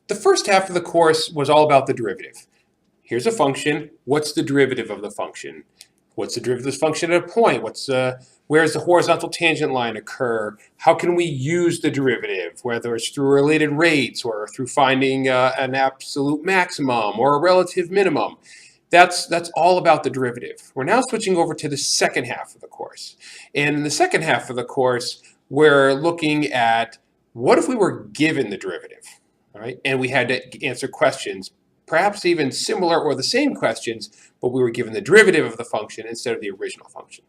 The first half of the course was all about the derivative. Here's a function. What's the derivative of the function? What's the derivative of this function at a point? Where does the horizontal tangent line occur? How can we use the derivative, whether it's through related rates or through finding an absolute maximum or a relative minimum? That's all about the derivative. We're now switching over to the second half of the course. And in the second half of the course, we're looking at what if we were given the derivative, all right? And we had to answer questions, perhaps even similar or the same questions, but we were given the derivative of the function instead of the original function.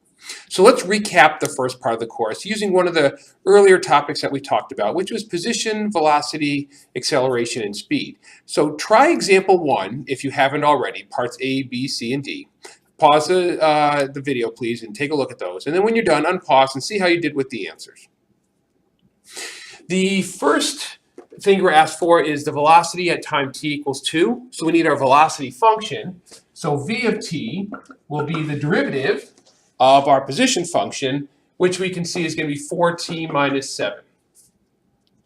So let's recap the first part of the course using one of the earlier topics that we talked about, which was position, velocity, acceleration, and speed. So try example 1 if you haven't already, parts A, B, C, and D. Pause the video, please, and take a look at those. And then when you're done, unpause and see how you did with the answers. The first thing we're asked for is the velocity at time t equals 2. So we need our velocity function. So v of t will be the derivative of our position function, which we can see is going to be 4t minus 7.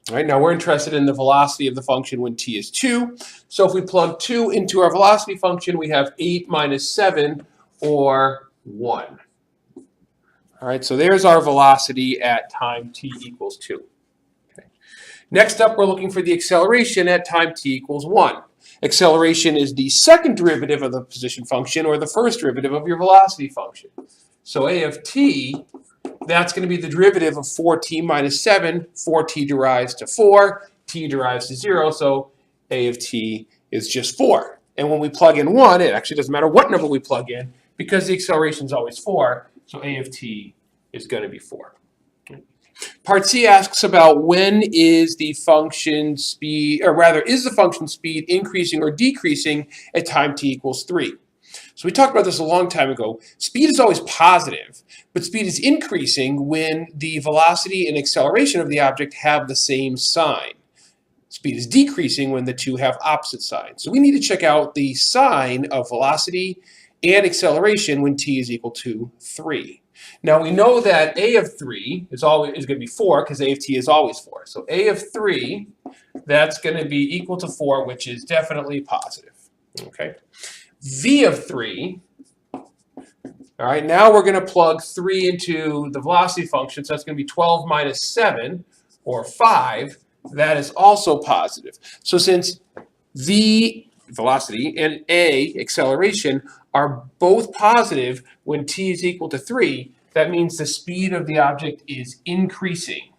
All right, now we're interested in the velocity of the function when t is 2. So if we plug 2 into our velocity function, we have 8 minus 7, or 1. All right, so there's our velocity at time t equals 2. Okay. Next up, we're looking for the acceleration at time t equals 1. Acceleration is the second derivative of the position function or the first derivative of your velocity function. So a of t, that's going to be the derivative of 4t minus 7. 4t derives to 4, t derives to 0, so a of t is just 4. And when we plug in 1, it actually doesn't matter what number we plug in because the acceleration is always 4, so a of t is going to be 4. Part C asks about when is the function speed, or rather, is the function speed increasing or decreasing at time t equals 3? So we talked about this a long time ago. Speed is always positive, but speed is increasing when the velocity and acceleration of the object have the same sign. Speed is decreasing when the two have opposite signs. So we need to check out the sign of velocity and acceleration when t is equal to 3. Now we know that a of 3 is going to be 4 because a of t is always 4. So a of 3, that's going to be equal to 4, which is definitely positive. Okay. V of 3, all right, now we're going to plug 3 into the velocity function, so that's going to be 12 minus 7, or 5. That is also positive. So since V, velocity, and A, acceleration, are both positive when t is equal to 3, that means the speed of the object is increasing.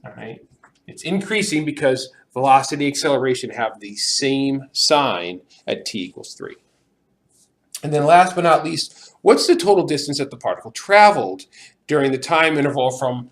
All right, it's increasing because velocity and acceleration have the same sign at t equals 3. And then last but not least, what's the total distance that the particle traveled during the time interval from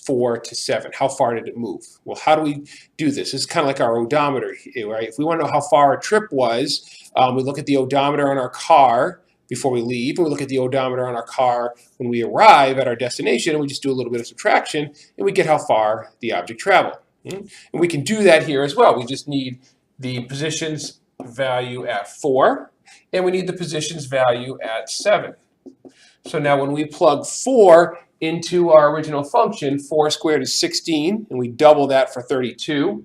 4 to 7? How far did it move? Well, how do we do this? It's kind of like our odometer, right? If we want to know how far a trip was, we look at the odometer on our car before we leave, and we look at the odometer on our car when we arrive at our destination, and we just do a little bit of subtraction, and we get how far the object traveled. And we can do that here as well. We just need the positions value at 4, and we need the positions value at 7. So now when we plug 4 into our original function, 4 squared is 16, and we double that for 32.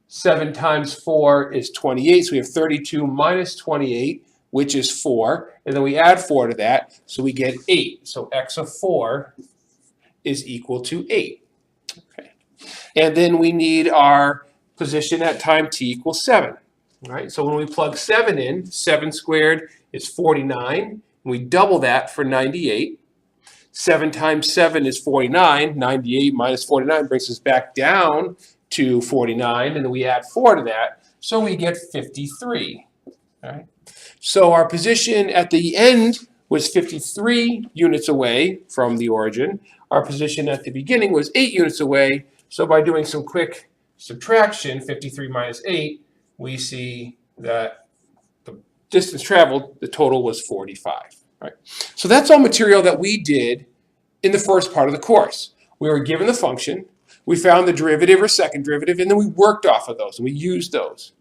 7 times 4 is 28, so we have 32 minus 28, which is 4, and then we add 4 to that, so we get 8. So x of 4 is equal to 8. Okay. And then we need our position at time t equals 7. All right, so when we plug 7 in, 7 squared is 49, and we double that for 98. 7 times 7 is 49. 98 minus 49 brings us back down to 49, and then we add 4 to that, so we get 53. All right. So our position at the end was 53 units away from the origin. Our position at the beginning was 8 units away. So by doing some quick subtraction, 53 minus 8, we see that the distance traveled, the total was 45. Right. So that's all material that we did in the first part of the course. We were given the function, we found the derivative or second derivative, and then we worked off of those, and we used those.